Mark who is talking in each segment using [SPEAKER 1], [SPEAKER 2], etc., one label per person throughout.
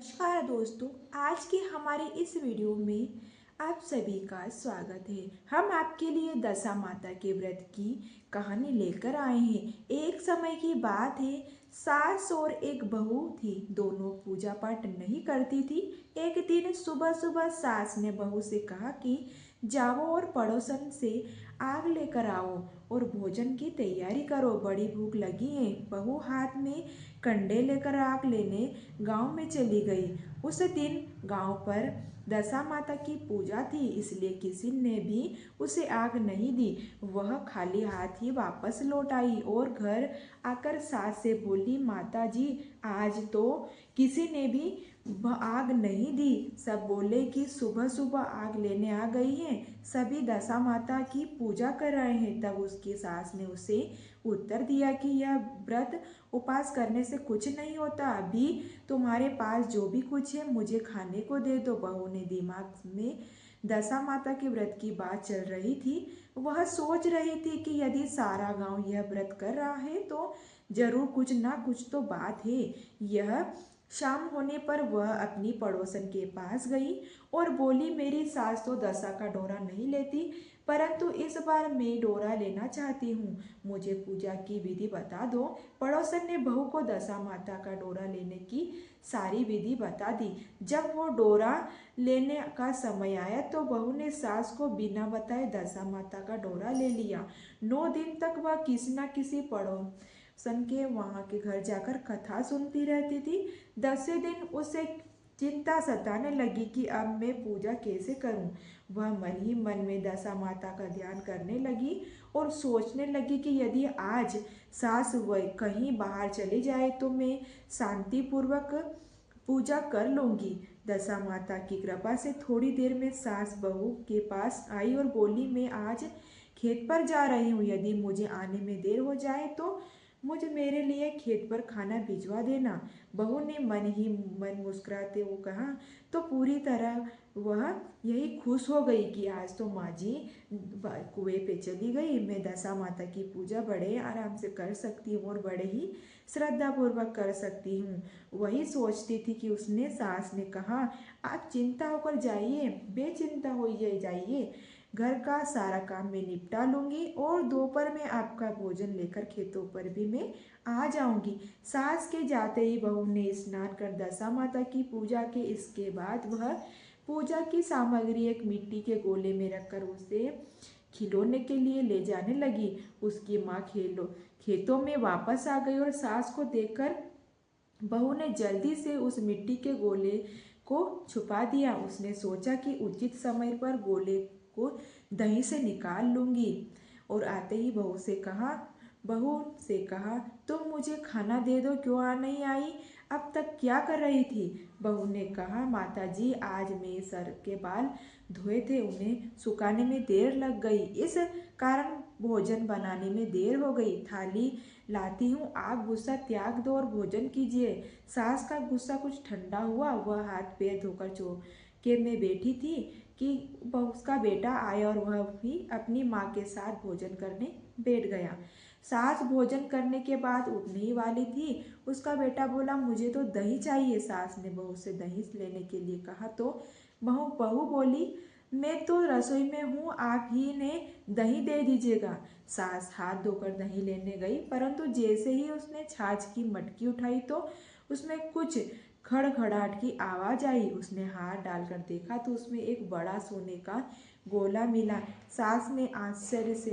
[SPEAKER 1] नमस्कार दोस्तों। आज की हमारी इस वीडियो में आप सभी का स्वागत है। हम आपके लिए दशा माता के व्रत की कहानी लेकर आए हैं। एक समय की बात है, सास और एक बहू थी। दोनों पूजा पाठ नहीं करती थी। एक दिन सुबह सुबह सास ने बहू से कहा कि जाओ और पड़ोसन से आग लेकर आओ और भोजन की तैयारी करो, बड़ी भूख लगी है। बहू हाथ में कंडे लेकर आग लेने गांव में चली गई। उस दिन गांव पर दशा माता की पूजा थी, इसलिए किसी ने भी उसे आग नहीं दी। वह खाली हाथ ही वापस लौट आई और घर आकर सास से बोली, माता जी आज तो किसी ने भी आग नहीं दी। सब बोले कि सुबह सुबह आग लेने आ गई हैं, सभी दशा माता की पूजा कर रहे हैं। तब उसकी सास ने उसे उत्तर दिया कि यह व्रत उपास करने से कुछ नहीं होता। अभी तुम्हारे पास जो भी कुछ है मुझे खाने को दे दो। बहू ने दिमाग में दशा माता के व्रत की बात चल रही थी। वह सोच रही थी कि यदि सारा गांव यह व्रत कर रहा है तो जरूर कुछ ना कुछ तो बात है। यह शाम होने पर वह अपनी पड़ोसन के पास गई और बोली, मेरी सास तो दशा का डोरा नहीं लेती, परंतु इस बार मैं डोरा लेना चाहती हूँ, मुझे पूजा की विधि बता दो। पड़ोसन ने बहू को दशा माता का डोरा लेने की सारी विधि बता दी। जब वो डोरा लेने का समय आया तो बहू ने सास को बिना बताए दशा माता का डोरा ले लिया। 9 दिन तक वह किसी न किसी पड़ोसन के वहां के घर जाकर कथा सुनती रहती थी। 10वें दिन उसे चिंता सताने लगी कि अब मैं पूजा कैसे करूं। वह मन ही मन में दशा माता का ध्यान करने लगी और सोचने लगी कि यदि आज सास वह कहीं बाहर चली जाए तो मैं शांतिपूर्वक पूजा कर लूंगी। दशा माता की कृपा से थोड़ी देर में सास बहू के पास आई और बोली, मैं आज खेत पर जा रही हूँ, यदि मुझे आने में देर हो जाए तो मुझे मेरे लिए खेत पर खाना भिजवा देना। बहू ने मन ही मन मुस्कुराते हुए कहा तो पूरी तरह वह यही खुश हो गई कि आज तो माँ जी कुएं पे चली गई, मैं दशा माता की पूजा बड़े आराम से कर सकती हूँ और बड़े ही श्रद्धा पूर्वक कर सकती हूँ। वही सोचती थी कि उसने सास ने कहा, आप चिंता होकर जाइए, बेचिंता होइए जाइए, घर का सारा काम मैं निपटा लूंगी और दोपहर में आपका भोजन लेकर खेतों पर भी मैं आ जाऊंगी। सास के जाते ही बहू ने स्नान कर दशा माता की पूजा के इसके बाद वह पूजा की सामग्री एक मिट्टी के गोले में रखकर उसे खिलौने के लिए ले जाने लगी। उसकी माँ खेतों में वापस आ गई और सास को देखकर बहू ने जल्दी से उस मिट्टी के गोले को छुपा दिया। उसने सोचा कि उचित समय पर गोले को दही से निकाल लूंगी और आते ही बहू से कहा, तुम मुझे खाना दे दो, क्यों आ नहीं आई, अब तक क्या कर रही थी। बहू ने कहा, माता जी आज मैं सर के बाल धोए थे, उन्हें सुखाने में देर लग गई, इस कारण भोजन बनाने में देर हो गई। थाली लाती हूँ, आप गुस्सा त्याग दो और भोजन कीजिए। सास का गुस्सा कुछ ठंडा हुआ। वह हाथ पैर धोकर चौके में बैठी थी कि उसका बेटा आया और वह भी अपनी माँ के साथ भोजन करने बैठ गया। सास भोजन करने के बाद उठने ही वाली थी। उसका बेटा बोला, मुझे तो दही चाहिए। सास ने बहू से दही लेने के लिए कहा तो बहू बोली, मैं तो रसोई में हूँ, आप ही ने दही दे दीजिएगा। सास हाथ धोकर दही लेने गई, परंतु जैसे ही उसने छाछ की मटकी उठाई तो उसमें कुछ खड़खड़ाहट की आवाज आई। उसने हाथ डालकर देखा तो उसमें एक बड़ा सोने का गोला मिला। सास ने आश्चर्य से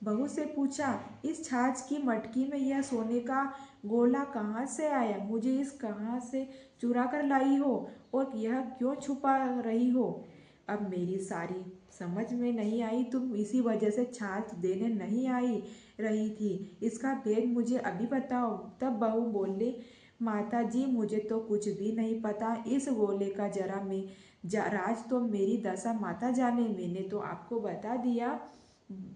[SPEAKER 1] बहू से पूछा, इस छाछ की मटकी में यह सोने का गोला कहाँ से आया, मुझे इस कहाँ से चुरा कर लाई हो और यह क्यों छुपा रही हो। अब मेरी सारी समझ में नहीं आई, तुम इसी वजह से छाछ देने नहीं आई रही थी, इसका भेद मुझे अभी बताओ। तब बहू बोले, माता जी मुझे तो कुछ भी नहीं पता, इस गोले का राज तो मेरी दशा माता जाने, मैंने तो आपको बता दिया,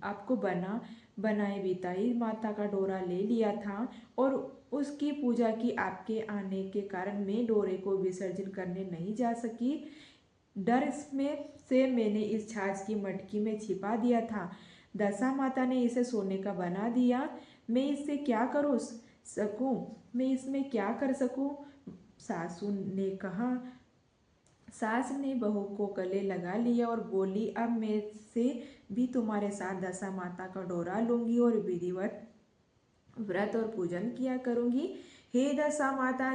[SPEAKER 1] आपको बनाए बिताई माता का डोरा ले लिया था और उसकी पूजा की। आपके आने के कारण मैं डोरे को विसर्जन करने नहीं जा सकी, डर में से मैंने इस छाछ की मटकी में छिपा दिया था। दशा माता ने इसे सोने का बना दिया, मैं इससे क्या करूँ सकूँ, मैं इसमें क्या कर सकूँ। सासू ने कहा। सास ने बहू को गले लगा लिया और बोली, अब मैं से भी तुम्हारे साथ दशा माता का डोरा लूंगी और विधिवत व्रत और पूजन किया करूंगी। हे दशा माता,